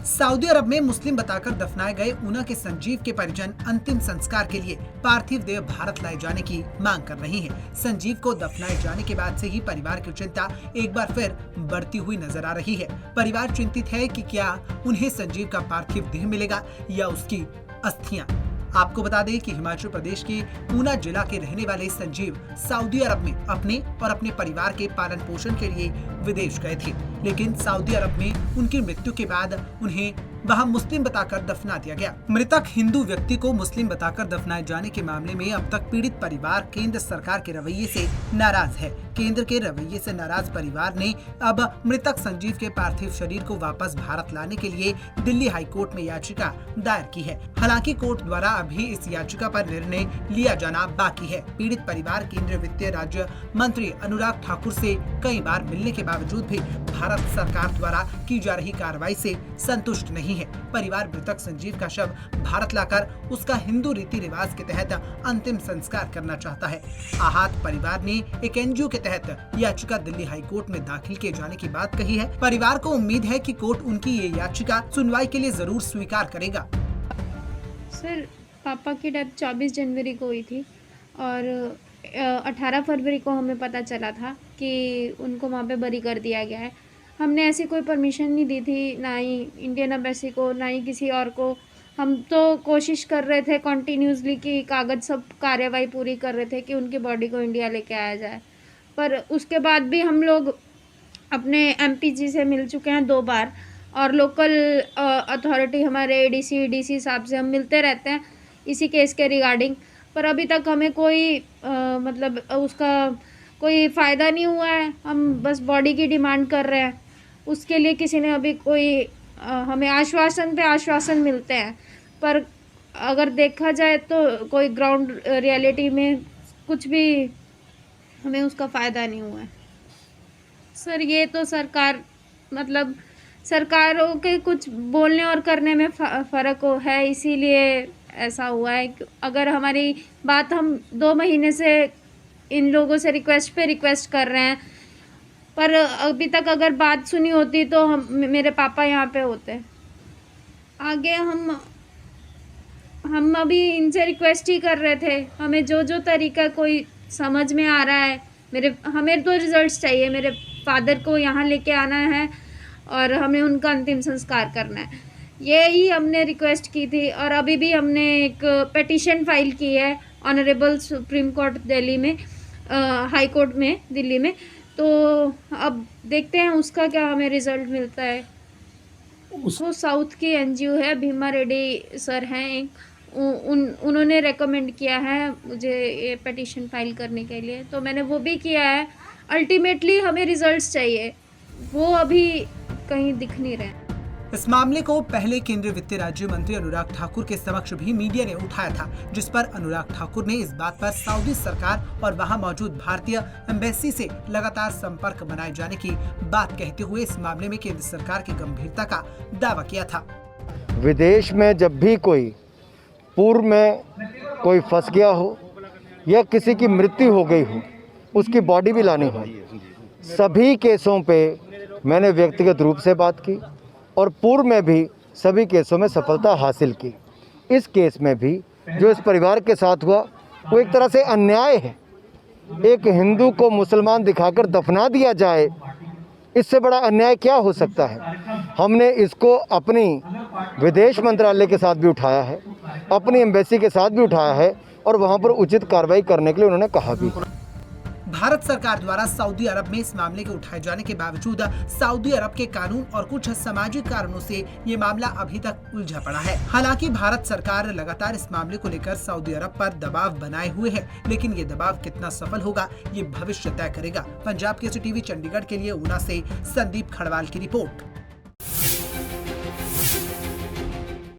Saudi अरब में मुस्लिम बताकर दफनाए गए ऊना के संजीव के परिजन अंतिम संस्कार के लिए पार्थिव देह भारत लाए जाने की मांग कर रही हैं। संजीव को दफनाए जाने के बाद से ही परिवार की चिंता एक बार फिर बढ़ती हुई नजर आ रही है। परिवार चिंतित है कि क्या उन्हें संजीव का पार्थिव देह मिलेगा या उसकी अस्थियां। आपको बता दें कि हिमाचल प्रदेश के ऊना जिला के रहने वाले संजीव सऊदी अरब में अपने और अपने परिवार के पालन पोषण के लिए विदेश गए थे, लेकिन सऊदी अरब में उनकी मृत्यु के बाद उन्हें वहां मुस्लिम बताकर दफना दिया गया। मृतक हिंदू व्यक्ति को मुस्लिम बताकर दफनाए जाने के मामले में अब तक पीड़ित परिवार केंद्र सरकार के रवैये से नाराज है। केंद्र के रवैये से नाराज परिवार ने अब मृतक संजीव के पार्थिव शरीर को वापस भारत लाने के लिए दिल्ली हाई कोर्ट में याचिका दायर की है। हालांकि कोर्ट द्वारा अभी इस याचिका पर निर्णय लिया जाना बाकी है। पीड़ित परिवार केंद्रीय वित्त राज्य मंत्री अनुराग ठाकुर से कई बार मिलने के बावजूद भी भारत सरकार द्वारा की जा रही कार्रवाई से संतुष्ट नहीं है। परिवार मृतक संजीव का शव भारत लाकर उसका हिंदू रीति रिवाज के तहत अंतिम संस्कार करना चाहता है। आहत परिवार ने एक एनजीओ के तहत याचिका दिल्ली हाई कोर्ट में दाखिल किए जाने की बात कही है। परिवार को उम्मीद है कि कोर्ट उनकी ये याचिका सुनवाई के लिए जरूर स्वीकार करेगा। सर, पापा की डेथ 24 जनवरी को हुई थी और 18 फरवरी को हमें पता चला था कि उनको वहाँ पे बरी कर दिया गया है। हमने ऐसी कोई परमिशन नहीं दी थी, ना ही इंडियन एम्बेसी को, ना ही किसी और को। हम तो कोशिश कर रहे थे कंटिन्यूसली कि कागज़ सब कार्रवाई पूरी कर रहे थे कि उनकी बॉडी को इंडिया लेके आया जाए। पर उसके बाद भी हम लोग अपने एमपी से मिल चुके हैं 2 बार और लोकल अथॉरिटी हमारे डीसी साहब से हम मिलते रहते हैं इसी केस के रिगार्डिंग। पर अभी तक हमें कोई मतलब उसका कोई फ़ायदा नहीं हुआ है। हम बस बॉडी की डिमांड कर रहे हैं, उसके लिए किसी ने अभी कोई हमें आश्वासन पे आश्वासन मिलते हैं, पर अगर देखा जाए तो कोई ग्राउंड रियलिटी में कुछ भी हमें उसका फ़ायदा नहीं हुआ है। सर, ये तो मतलब सरकारों के कुछ बोलने और करने में फ़र्क है, इसीलिए ऐसा हुआ है। अगर हमारी बात हम 2 महीने से इन लोगों से रिक्वेस्ट कर रहे हैं, पर अभी तक अगर बात सुनी होती तो मेरे पापा यहाँ पे होते। आगे हम अभी इनसे रिक्वेस्ट ही कर रहे थे, हमें जो तरीका कोई समझ में आ रहा है। हमें तो रिजल्ट्स चाहिए। मेरे फादर को यहाँ लेके आना है और हमें उनका अंतिम संस्कार करना है। यही हमने रिक्वेस्ट की थी और अभी भी हमने एक पिटीशन फाइल की है ऑनरेबल सुप्रीम कोर्ट दिल्ली में, हाई कोर्ट में दिल्ली में। तो अब देखते हैं उसका क्या हमें रिज़ल्ट मिलता है। वो साउथ की एनजीओ है, भीमा रेड्डी सर हैं एक, उन्होंने रेकमेंड किया है मुझे ये पिटीशन फाइल करने के लिए, तो मैंने वो भी किया है। अल्टीमेटली हमें रिजल्ट्स चाहिए, वो अभी कहीं दिख नहीं रहे। इस मामले को पहले केंद्रीय वित्त राज्य मंत्री अनुराग ठाकुर के समक्ष भी मीडिया ने उठाया था, जिस पर अनुराग ठाकुर ने इस बात पर सऊदी सरकार और वहां मौजूद भारतीय एम्बेसी से लगातार संपर्क बनाए जाने की बात कहते हुए इस मामले में केंद्र सरकार की गंभीरता का दावा किया था। विदेश में जब भी कोई पूर्व में कोई फंस गया हो या किसी की मृत्यु हो गई हो, उसकी बॉडी भी लानी हो, सभी केसों पे मैंने व्यक्तिगत रूप से बात की और पूर्व में भी सभी केसों में सफलता हासिल की। इस केस में भी जो इस परिवार के साथ हुआ वो एक तरह से अन्याय है। एक हिंदू को मुसलमान दिखाकर दफना दिया जाए, इससे बड़ा अन्याय क्या हो सकता है। हमने इसको अपनी विदेश मंत्रालय के साथ भी उठाया है, अपनी एम्बेसी के साथ भी उठाया है और वहाँ पर उचित कार्रवाई करने के लिए उन्होंने कहा भी। भारत सरकार द्वारा सऊदी अरब में इस मामले के उठाए जाने के बावजूद सऊदी अरब के कानून और कुछ सामाजिक कारणों से ये मामला अभी तक उलझा पड़ा है। हालांकि भारत सरकार लगातार इस मामले को लेकर सऊदी अरब पर दबाव बनाए हुए है, लेकिन ये दबाव कितना सफल होगा ये भविष्य तय करेगा। पंजाब केसरी टीवी चंडीगढ़ के लिए ऊना से संदीप खड़वाल की रिपोर्ट।